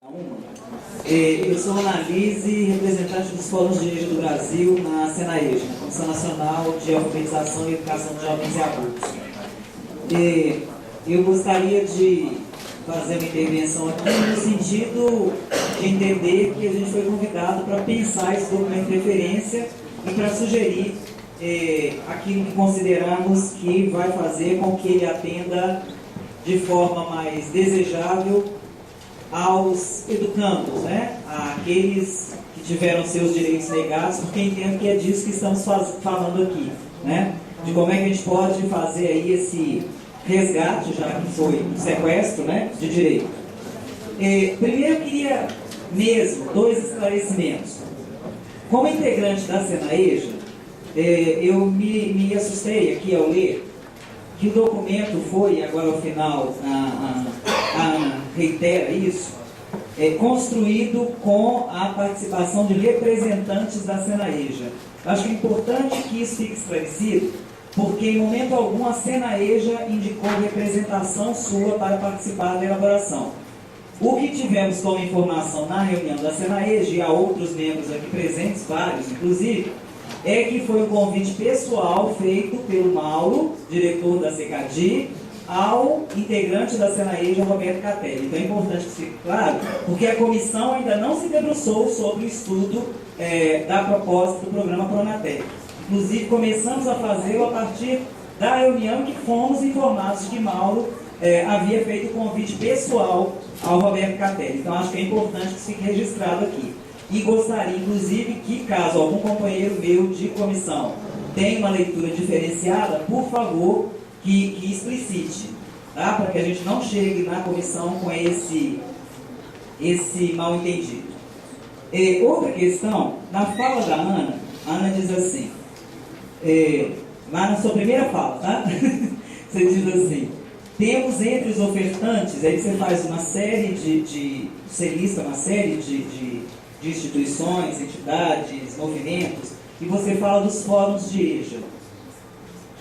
Eu sou Analise, representante dos Fóruns de Igreja do Brasil na SENAEJA, Comissão Nacional de Alfabetização e Educação de Jovens e Adultos. Eu gostaria de fazer uma intervenção aqui no sentido de entender que a gente foi convidado para pensar esse documento de referência e para sugerir aquilo que consideramos que vai fazer com que ele atenda de forma mais desejável aos educandos, né? Àqueles que tiveram seus direitos negados, porque entendo que é disso que estamos falando aqui, né? De como é que a gente pode fazer aí esse resgate, já que foi um sequestro, né, de direito. Primeiro eu queria mesmo dois esclarecimentos. Como integrante da SENAEJA, eu me assustei aqui ao ler que o documento foi, agora ao final, a Ana reitera isso, construído com a participação de representantes da SENAEJA. Acho que é importante que isso fique esclarecido, porque em momento algum a SENAEJA indicou representação sua para participar da elaboração. O que tivemos como informação na reunião da SENAEJA, e há outros membros aqui presentes, vários inclusive, é que foi um convite pessoal feito pelo Mauro, diretor da CECADI, ao integrante da SENAEJA, Roberto Catelli. Então é importante que fique claro, porque a comissão ainda não se debruçou sobre o estudo da proposta do programa Pronatec. Inclusive, começamos a fazê-lo a partir da reunião que fomos informados que Mauro havia feito um convite pessoal ao Roberto Catelli. Então acho que é importante que isso fique registrado aqui. E gostaria, inclusive, que caso algum companheiro meu de comissão tenha uma leitura diferenciada, por favor, que explicite, tá? Para que a gente não chegue na comissão com esse mal entendido. Outra questão, na fala da Ana, a Ana diz assim, lá na sua primeira fala, tá? Você diz assim, temos entre os ofertantes, aí você faz uma série você lista uma série de instituições, entidades, movimentos, e você fala dos fóruns de EJA.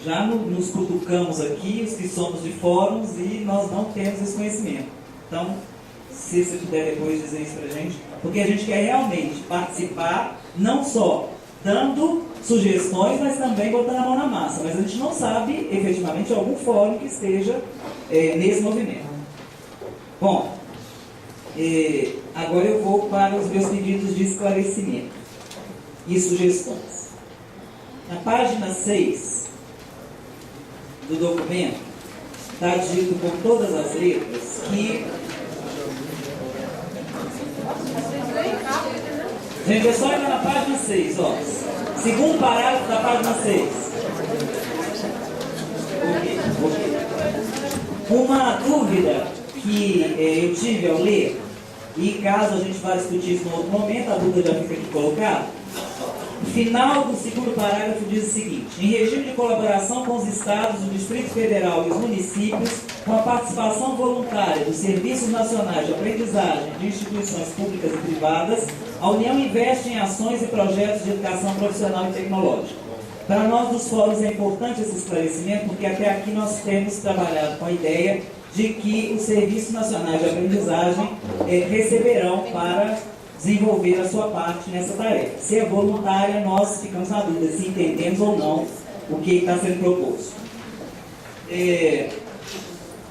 Já nos cutucamos aqui, os que somos de fóruns, e nós não temos esse conhecimento. Então, se você puder depois dizer isso para a gente, porque a gente quer realmente participar, não só dando sugestões, mas também botando a mão na massa. Mas a gente não sabe, efetivamente, algum fórum que esteja nesse movimento. Bom, agora eu vou para os meus pedidos de esclarecimento e sugestões. Na página 6 do documento, está dito com todas as letras que... Gente, é só ir na página 6, ó. Segundo parágrafo da página 6. Uma dúvida que eu tive ao ler, e caso a gente vá discutir isso em outro momento, a dúvida já fica aqui colocada. O final do segundo parágrafo diz o seguinte: em regime de colaboração com os estados, o Distrito Federal e os municípios, com a participação voluntária dos serviços nacionais de aprendizagem de instituições públicas e privadas, a União investe em ações e projetos de educação profissional e tecnológica. Para nós dos fóruns é importante esse esclarecimento, porque até aqui nós temos trabalhado com a ideia de que os serviços nacionais de aprendizagem receberão para desenvolver a sua parte nessa tarefa. Se é voluntária, nós ficamos na dúvida se entendemos ou não o que está sendo proposto.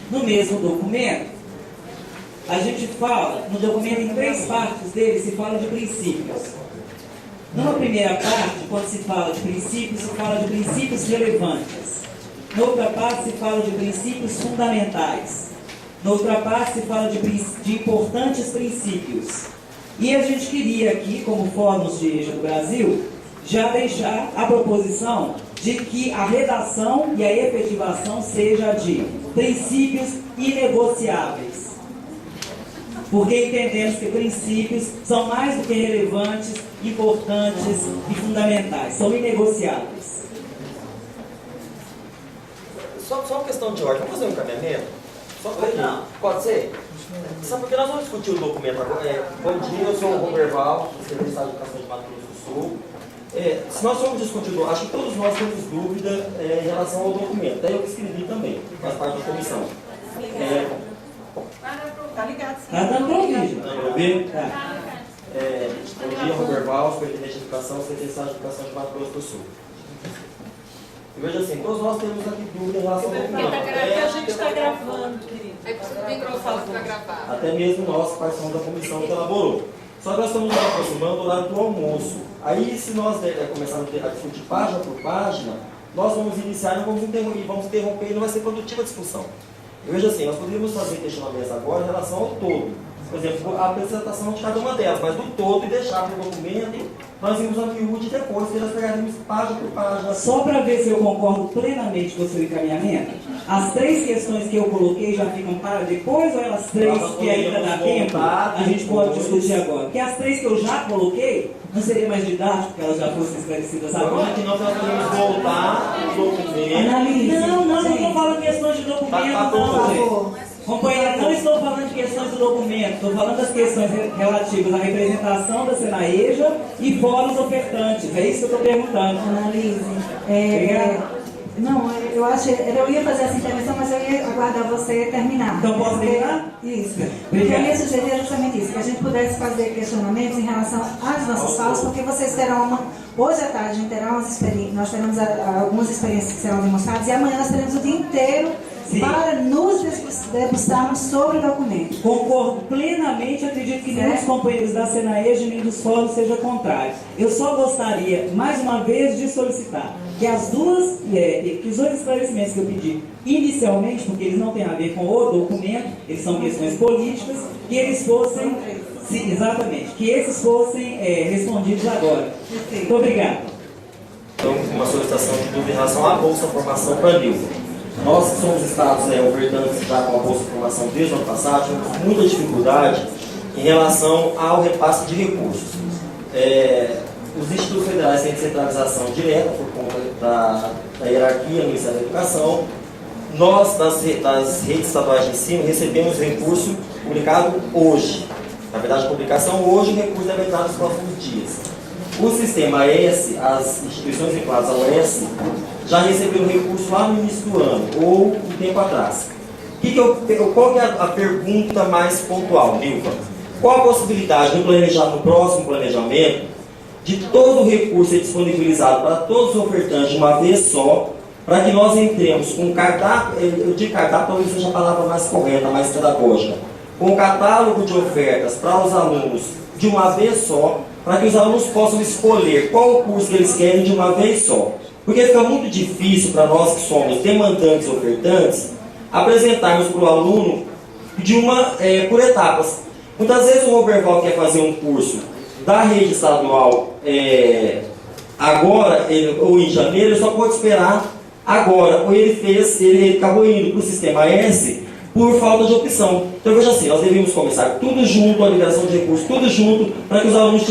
No mesmo documento, a gente fala, no documento em 3 partes dele, se fala de princípios. Numa primeira parte, quando se fala de princípios, se fala de princípios relevantes. Na outra parte, se fala de princípios fundamentais. Na outra parte, se fala de importantes princípios. E a gente queria aqui, como Fóruns de EJA do Brasil, já deixar a proposição de que a redação e a efetivação seja de princípios inegociáveis. Porque entendemos que princípios são mais do que relevantes, importantes e fundamentais. São inegociáveis. Só uma questão de ordem. Vamos fazer um encaminhamento? Não. Pode ser? Sabe porque nós vamos discutir o documento agora. Bom dia, eu sou o Roberval, secretário de Educação de Mato Grosso do Sul. Se nós formos discutir, acho que todos nós temos dúvida em relação ao documento. Daí eu escrevi também, faz parte da comissão. Tá ligado, sim. Tá dando pra ouvir. Dá para ouvir? Tá. Bom dia, Roberval, superintendente de educação, secretário de educação de Mato Grosso do Sul. E veja assim, todos nós temos aqui dúvida em relação ao documento. A gente está gravando, querido. É preciso bem grosso para gravar. Até mesmo nós, que participamos da comissão que elaborou. Só que nós estamos nos aproximando do horário do almoço. Aí, se nós começarmos a discutir página por página, nós vamos iniciar e vamos interromper e não vai ser produtiva a discussão. Eu vejo assim, nós poderíamos fazer questionamentos agora em relação ao todo. Por exemplo, a apresentação de cada uma delas, mas do todo e deixar para o documento, nós vimos a miúde depois, que nós pegaríamos página por página. Só para ver se eu concordo plenamente com o seu encaminhamento, as 3 questões que eu coloquei já ficam para depois, ou elas 3 que ainda dá tempo, a gente pode discutir agora? Porque as 3 que eu já coloquei, não seria mais didático que elas já fossem esclarecidas agora? Agora que nós podemos voltar no documento. Analise. Não estou falando de questões de documento, Por favor. Companheira, não estou falando de questões do documento, estou falando das questões relativas à representação da Senaeja e fóruns ofertantes. É isso que eu estou perguntando. Analise. Não, eu acho, eu ia fazer essa intervenção, mas eu ia aguardar você terminar. Então posso terminar? Isso. Obrigado. Porque eu ia sugerir justamente isso, que a gente pudesse fazer questionamentos em relação às nossas falas, porque vocês terão hoje à tarde a gente terá nós teremos algumas experiências que serão demonstradas e amanhã nós teremos o dia inteiro para nos debruçarmos sobre o documento. Concordo plenamente, acredito que nenhum dos companheiros da Senaeja nem dos fóruns seja contrário. Eu só gostaria, mais uma vez, de solicitar que que os 2 esclarecimentos que eu pedi inicialmente, porque eles não têm a ver com o documento, eles são questões políticas, que eles fossem, sim, exatamente, que esses fossem respondidos agora. Muito obrigado. Então, uma solicitação de dúvida em relação à Bolsa Formação para Nilva. Nós que somos estados ofertantes já com a Bolsa Formação desde o ano passado, tivemos muita dificuldade em relação ao repasse de recursos. Os institutos federais têm descentralização direta por conta da hierarquia no Ministério da Educação. Nós, das redes estaduais de ensino, recebemos recurso publicado hoje. Na verdade, a publicação hoje, o recurso deve entrar nos próximos dias. O sistema S, as instituições vinculadas ao S, já receberam recurso lá no início do ano, ou um tempo atrás. Qual que é a pergunta mais pontual, Nilva? Qual a possibilidade no próximo planejamento de todo o recurso ser disponibilizado para todos os ofertantes de uma vez só, para que nós entremos com cardápio, eu digo cardápio talvez seja a palavra mais correta, mais pedagógica, com um catálogo de ofertas para os alunos de uma vez só, para que os alunos possam escolher qual o curso que eles querem de uma vez só. Porque fica muito difícil para nós que somos demandantes e ofertantes apresentarmos para o aluno por etapas. Muitas vezes o Roberval quer fazer um curso da rede estadual agora, ou em janeiro, ele só pode esperar agora. Ou ele acabou indo para o sistema S por falta de opção. Então veja assim, nós devíamos começar tudo junto, a liberação de recursos, tudo junto, para que os alunos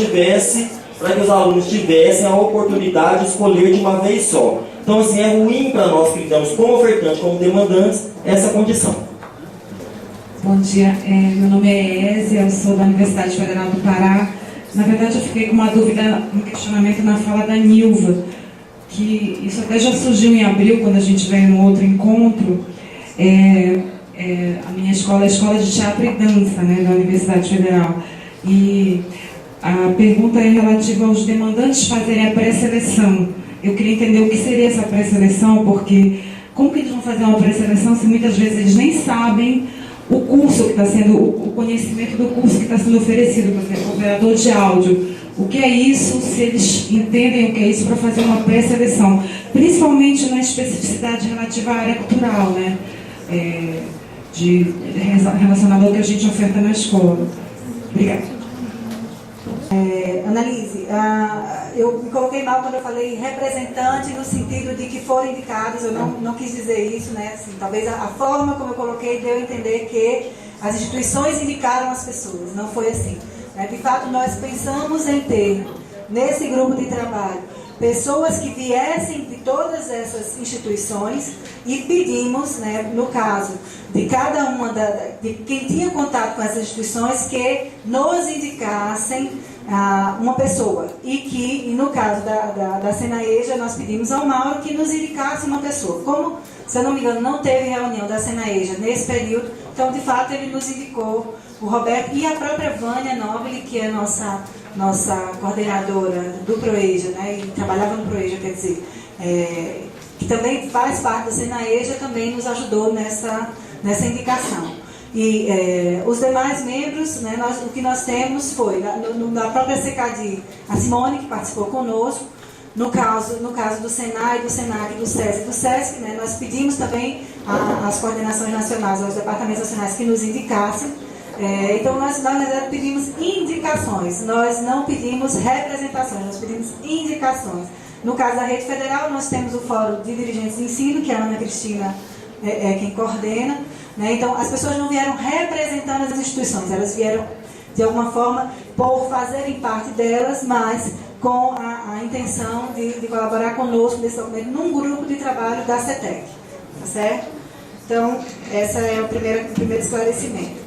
tivessem a oportunidade de escolher de uma vez só. Então assim, é ruim para nós que lidamos como ofertantes, como demandantes, essa condição. Bom dia, meu nome é Ésia, eu sou da Universidade Federal do Pará. Na verdade, eu fiquei com uma dúvida, um questionamento na fala da Nilva, que isso até já surgiu em abril, quando a gente veio no outro encontro. A minha escola é a Escola de Teatro e Dança, né, da Universidade Federal. E a pergunta é relativa aos demandantes fazerem a pré-seleção. Eu queria entender o que seria essa pré-seleção, porque como que eles vão fazer uma pré-seleção se muitas vezes eles nem sabem o curso que está sendo, o conhecimento do curso que está sendo oferecido, por exemplo, operador de áudio. O que é isso, se eles entendem o que é isso para fazer uma pré-seleção, principalmente na especificidade relativa à área cultural, né? Relacionado ao que a gente oferta na escola. Obrigada. Analise, eu me coloquei mal quando eu falei representante, no sentido de que foram indicados, eu não quis dizer isso, né? Assim, talvez a forma como eu coloquei deu a entender que as instituições indicaram as pessoas, não foi assim. De fato, nós pensamos em ter, nesse grupo de trabalho, pessoas que viessem de todas essas instituições e pedimos, né, no caso de cada uma, de quem tinha contato com essas instituições, que nos indicassem uma pessoa. E no caso da Senaeja, nós pedimos ao Mauro que nos indicasse uma pessoa. Como, se eu não me engano, não teve reunião da Senaeja nesse período, Então, de fato, ele nos indicou, o Roberto e a própria Vânia Nobile, que é nossa coordenadora do Proeja, né, e trabalhava no Proeja, quer dizer, que também faz parte da Senaeja, também nos ajudou nessa indicação. E os demais membros, né, o que nós temos foi, na própria CECADI, a Simone, que participou conosco. No caso do Senai, do Senac, do SESI e do SESC, né, nós pedimos também às coordenações nacionais, aos departamentos nacionais que nos indicassem. Então, nós, na verdade, pedimos indicações, nós não pedimos representações, nós pedimos indicações. No caso da Rede Federal, nós temos o Fórum de Dirigentes de Ensino, que a Ana Cristina é quem coordena. Né? Então, as pessoas não vieram representando as instituições, elas vieram, de alguma forma, por fazerem parte delas, mas com a intenção de colaborar conosco nesse documento, num grupo de trabalho da CETEC. Tá certo? Então, esse é o primeiro esclarecimento.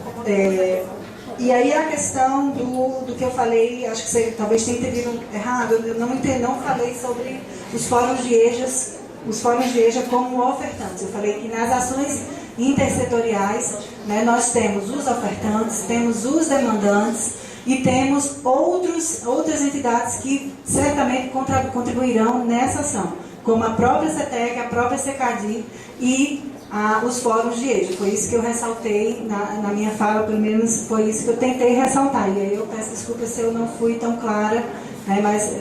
E aí a questão do que eu falei, acho que você talvez tenha entendido errado, eu não falei sobre os fóruns de EJA como ofertantes. Eu falei que nas ações intersetoriais, né, nós temos os ofertantes, temos os demandantes e temos outras entidades que certamente contribuirão nessa ação, como a própria CETEC, a própria CECADI e os fóruns de EJA. Foi isso que eu ressaltei na minha fala, pelo menos foi isso que eu tentei ressaltar. E aí eu peço desculpas se eu não fui tão clara, né, mas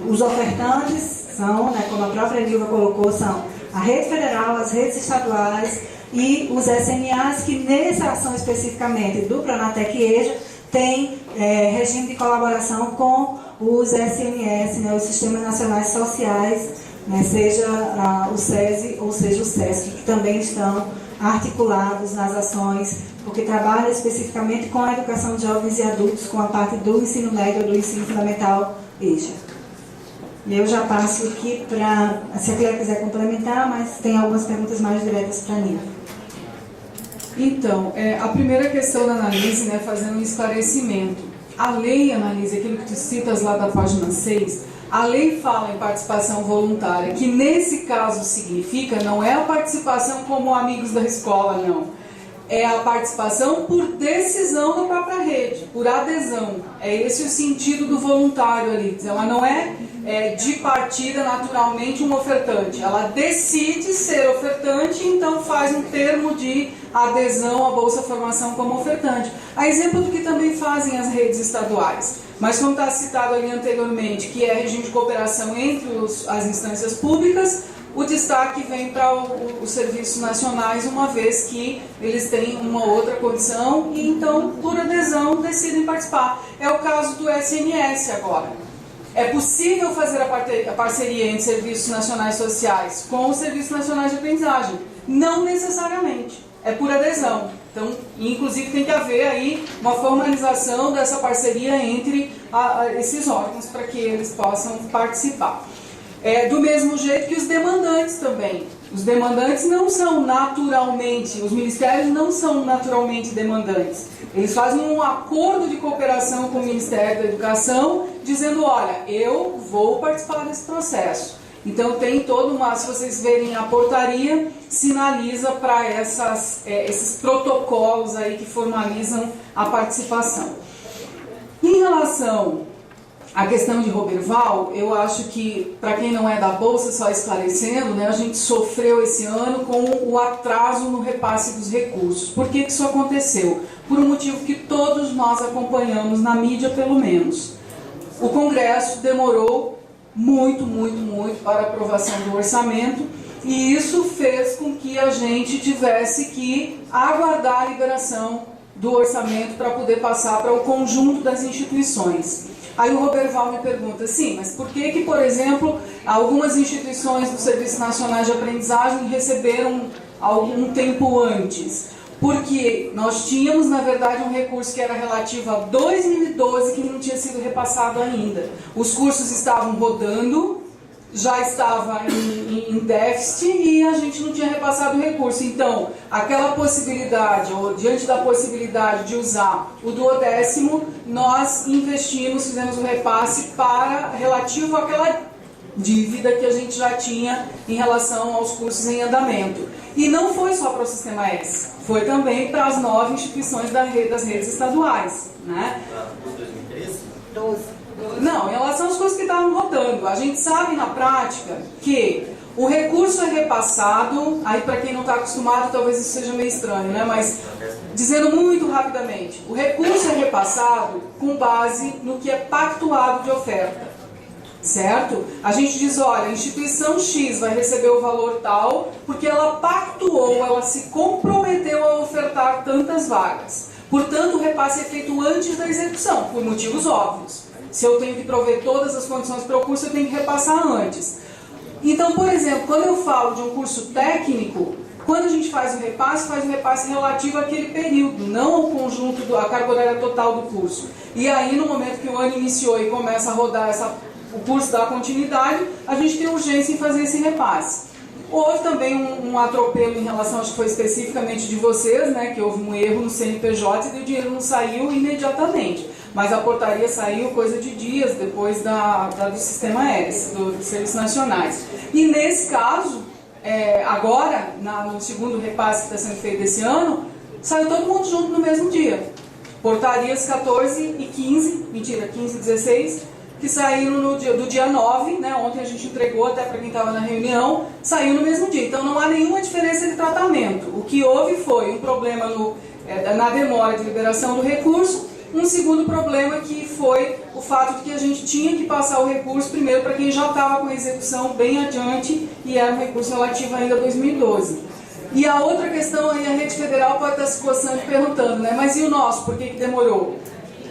os ofertantes são, né, como a própria Nilva colocou, são a Rede Federal, as redes estaduais e os SNAs, que nessa ação especificamente do Pronatec EJA tem regime de colaboração com os SNS, né, os Sistemas Nacionais Sociais, né, seja o SESI ou seja o SESC, que também estão articulados nas ações, porque trabalham especificamente com a educação de jovens e adultos, com a parte do ensino médio ou do ensino fundamental EJA. E eu já passo aqui para, se a Cléia quiser complementar, mas tem algumas perguntas mais diretas para a Nilva. Então, a primeira questão da Analise, né, fazendo um esclarecimento. A lei, Analise, aquilo que tu citas lá da página 6, a lei fala em participação voluntária, que nesse caso significa, não é a participação como amigos da escola, não. É a participação por decisão da própria rede, por adesão. É esse o sentido do voluntário ali. Ela não é de partida naturalmente um ofertante. Ela decide ser ofertante e então faz um termo de adesão à Bolsa Formação como ofertante. A exemplo do que também fazem as redes estaduais. Mas como está citado ali anteriormente, que é regime de cooperação entre as instâncias públicas, o destaque vem para os serviços nacionais, uma vez que eles têm uma outra condição e então, por adesão, decidem participar. É o caso do SNS agora. É possível fazer a parceria entre serviços nacionais sociais com os serviços nacionais de aprendizagem? Não necessariamente. É por adesão. Então, inclusive, tem que haver aí uma formalização dessa parceria entre esses órgãos para que eles possam participar. Do mesmo jeito que os demandantes também. Os demandantes não são naturalmente, os ministérios não são naturalmente demandantes. Eles fazem um acordo de cooperação com o Ministério da Educação, dizendo, olha, eu vou participar desse processo. Então tem toda uma, se vocês verem a portaria, sinaliza para esses protocolos aí que formalizam a participação. Em relação a questão de Roberval, eu acho que, para quem não é da Bolsa, só esclarecendo, né, a gente sofreu esse ano com o atraso no repasse dos recursos. Por que isso aconteceu? Por um motivo que todos nós acompanhamos na mídia, pelo menos. O Congresso demorou muito para a aprovação do orçamento, e isso fez com que a gente tivesse que aguardar a liberação do orçamento para poder passar para o conjunto das instituições. Aí o Roberval me pergunta, sim, mas por que, por exemplo, algumas instituições do Serviço Nacional de Aprendizagem receberam algum tempo antes? Porque nós tínhamos, na verdade, um recurso que era relativo a 2012 que não tinha sido repassado ainda. Os cursos estavam rodando, já estava em déficit e a gente não tinha repassado o recurso. Então, aquela possibilidade, ou diante da possibilidade de usar o 12º, nós investimos, fizemos um repasse relativo àquela dívida que a gente já tinha em relação aos cursos em andamento. E não foi só para o Sistema S, foi também para as 9 instituições das redes estaduais, né? 2013? 12. Não, em relação às coisas que estavam rodando, a gente sabe na prática que o recurso é repassado, aí para quem não está acostumado talvez isso seja meio estranho, né? Mas dizendo muito rapidamente, o recurso é repassado com base no que é pactuado de oferta. Certo? A gente diz, olha, a instituição X vai receber o valor tal porque ela pactuou, ela se comprometeu a ofertar tantas vagas. Portanto, o repasse é feito antes da execução, por motivos óbvios. Se eu tenho que prover todas as condições para o curso, eu tenho que repassar antes. Então, por exemplo, quando eu falo de um curso técnico, quando a gente faz o repasse relativo àquele período, não ao conjunto, à carga horária total do curso. E aí, no momento que o ano iniciou e começa a rodar o curso da continuidade, a gente tem urgência em fazer esse repasse. Houve também um atropelo em relação, acho que foi especificamente de vocês, né, que houve um erro no CNPJ e o dinheiro não saiu imediatamente. Mas a portaria saiu coisa de dias depois do Sistema S, dos Serviços Nacionais. E nesse caso, agora, no segundo repasse que está sendo feito esse ano, saiu todo mundo junto no mesmo dia. Portarias 14 e 15 e 16, que saíram do dia 9, né, ontem a gente entregou até para quem estava na reunião, saiu no mesmo dia. Então não há nenhuma diferença de tratamento. O que houve foi um problema na demora de liberação do recurso, um segundo problema que foi o fato de que a gente tinha que passar o recurso primeiro para quem já estava com a execução bem adiante e era um recurso relativo ainda a 2012. E a outra questão aí, a rede federal pode estar se coçando e perguntando, né, mas e o nosso, por que demorou?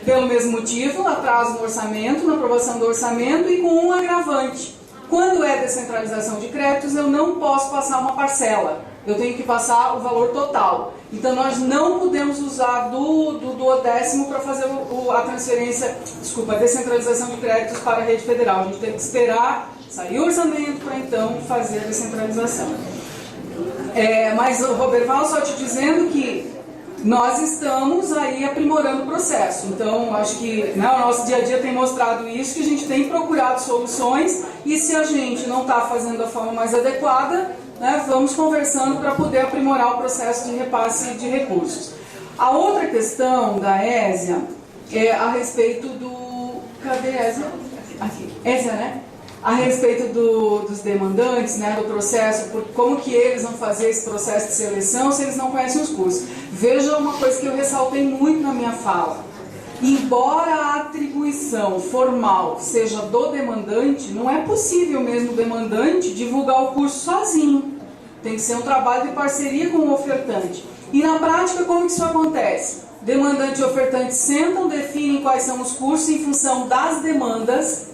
Pelo mesmo motivo, atraso no orçamento, na aprovação do orçamento e com um agravante. Quando é descentralização de créditos, eu não posso passar uma parcela, eu tenho que passar o valor total. Então nós não podemos usar do duodécimo para fazer a transferência, a descentralização de créditos para a rede federal. A gente tem que esperar sair o orçamento para então fazer a descentralização. Mas, Roberval, só te dizendo que nós estamos aí aprimorando o processo. Então, acho que o nosso dia a dia tem mostrado isso, que a gente tem procurado soluções e se a gente não está fazendo da forma mais adequada, né, vamos conversando para poder aprimorar o processo de repasse de recursos. A outra questão da Ésia é a respeito do... Cadê a Ésia? Aqui. Ésia, né? A respeito dos demandantes, né, do processo, como que eles vão fazer esse processo de seleção se eles não conhecem os cursos. Veja uma coisa que eu ressaltei muito na minha fala. Embora a atribuição formal seja do demandante, não é possível mesmo o demandante divulgar o curso sozinho. Tem que ser um trabalho de parceria com o ofertante. E na prática, como que isso acontece? Demandante e ofertante sentam, definem quais são os cursos em função das demandas.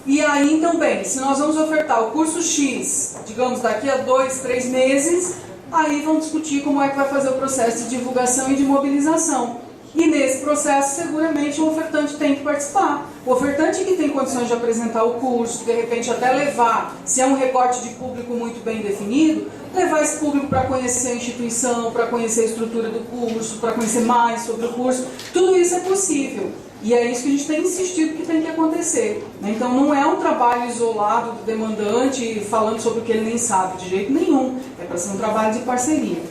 E aí, então, bem, se nós vamos ofertar o curso X, digamos, daqui a 2, 3 meses, aí vamos discutir como é que vai fazer o processo de divulgação e de mobilização. E nesse processo, seguramente, o ofertante tem que participar. O ofertante que tem condições de apresentar o curso, de repente até levar, se é um recorte de público muito bem definido, levar esse público para conhecer a instituição, para conhecer a estrutura do curso, para conhecer mais sobre o curso, tudo isso é possível. E é isso que a gente tem insistido que tem que acontecer. Então não é um trabalho isolado do demandante falando sobre o que ele nem sabe, de jeito nenhum. É para ser um trabalho de parceria.